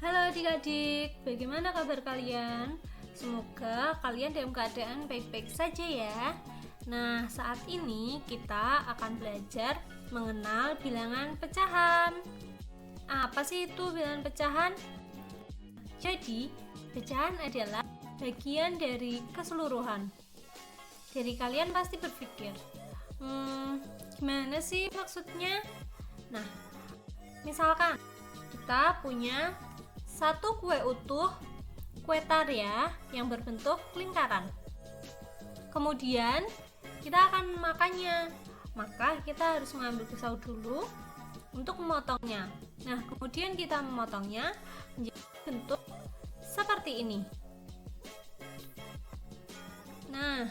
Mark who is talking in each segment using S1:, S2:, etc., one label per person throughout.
S1: Halo adik-adik, bagaimana kabar kalian? Semoga kalian dalam keadaan baik-baik saja ya. Nah, saat ini kita akan belajar mengenal bilangan pecahan. Apa sih itu bilangan pecahan? Jadi, pecahan adalah bagian dari keseluruhan. Jadi kalian pasti berpikir, gimana sih maksudnya? Nah, misalkan kita punya satu kue utuh, kue tarya yang berbentuk lingkaran. Kemudian kita akan memakannya. Maka kita harus mengambil pisau dulu untuk memotongnya. Nah, kemudian kita memotongnya menjadi bentuk seperti ini. Nah,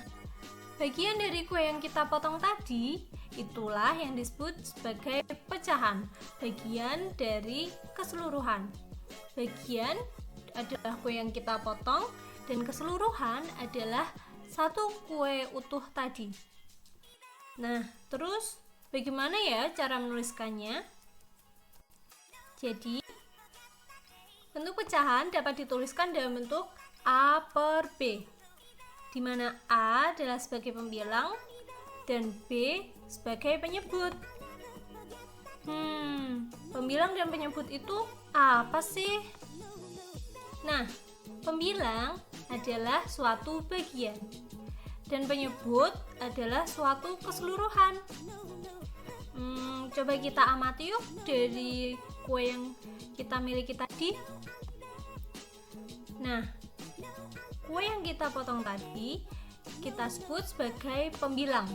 S1: bagian dari kue yang kita potong tadi itulah yang disebut sebagai pecahan, bagian dari keseluruhan. Bagian adalah kue yang kita potong dan keseluruhan adalah satu kue utuh tadi. Nah, terus bagaimana ya cara menuliskannya? Jadi, bentuk pecahan dapat dituliskan dalam bentuk A per B, di mana A adalah sebagai pembilang dan B sebagai penyebut. Pembilang dan penyebut itu apa sih? Nah, pembilang adalah suatu bagian dan penyebut adalah suatu keseluruhan. Coba kita amati yuk dari kue yang kita miliki tadi. Nah, kue yang kita potong tadi kita sebut sebagai pembilang.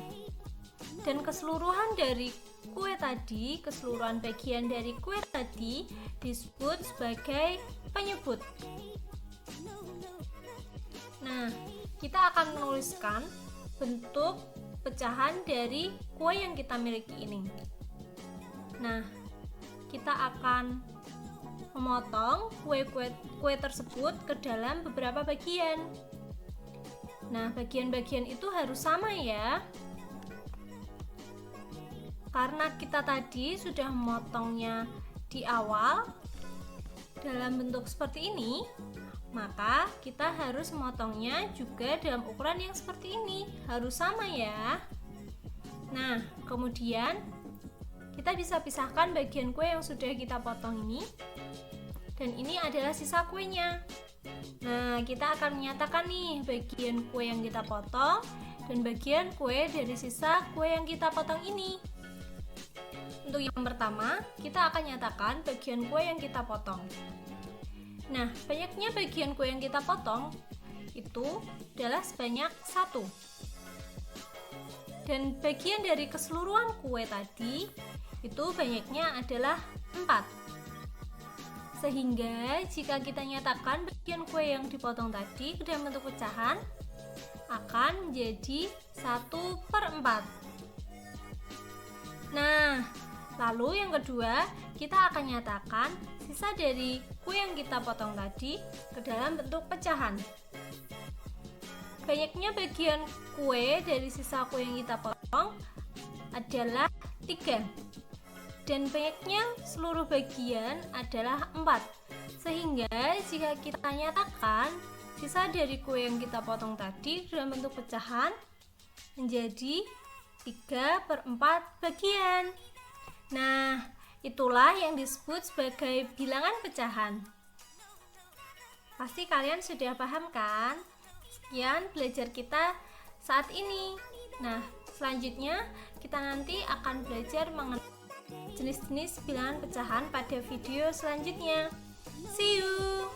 S1: Dan keseluruhan dari kue tadi, keseluruhan bagian dari kue tadi disebut sebagai penyebut. Nah, kita akan menuliskan bentuk pecahan dari kue yang kita miliki ini. Nah, kita akan memotong kue tersebut ke dalam beberapa bagian. Nah, bagian-bagian itu harus sama ya. Karena kita tadi sudah memotongnya di awal dalam bentuk seperti ini, maka kita harus memotongnya juga dalam ukuran yang seperti ini, harus sama ya. Nah, kemudian kita bisa pisahkan bagian kue yang sudah kita potong ini, dan ini adalah sisa kuenya. Nah, kita akan menyatakan nih bagian kue yang kita potong dan bagian kue dari sisa kue yang kita potong ini. Untuk yang pertama, kita akan nyatakan bagian kue yang kita potong. Nah, banyaknya bagian kue yang kita potong itu adalah sebanyak 1. Dan bagian dari keseluruhan kue tadi itu banyaknya adalah 4. Sehingga jika kita nyatakan bagian kue yang dipotong tadi ke dalam bentuk pecahan akan menjadi 1/4. Nah, lalu yang kedua, kita akan nyatakan sisa dari kue yang kita potong tadi ke dalam bentuk pecahan. Banyaknya bagian kue dari sisa kue yang kita potong adalah 3. Dan banyaknya seluruh bagian adalah 4. Sehingga jika kita nyatakan sisa dari kue yang kita potong tadi dalam bentuk pecahan menjadi 3/4 bagian. Nah, itulah yang disebut sebagai bilangan pecahan. Pasti kalian sudah paham kan? Sekian belajar kita saat ini. Nah, selanjutnya kita nanti akan belajar mengenai jenis-jenis bilangan pecahan pada video selanjutnya. See you!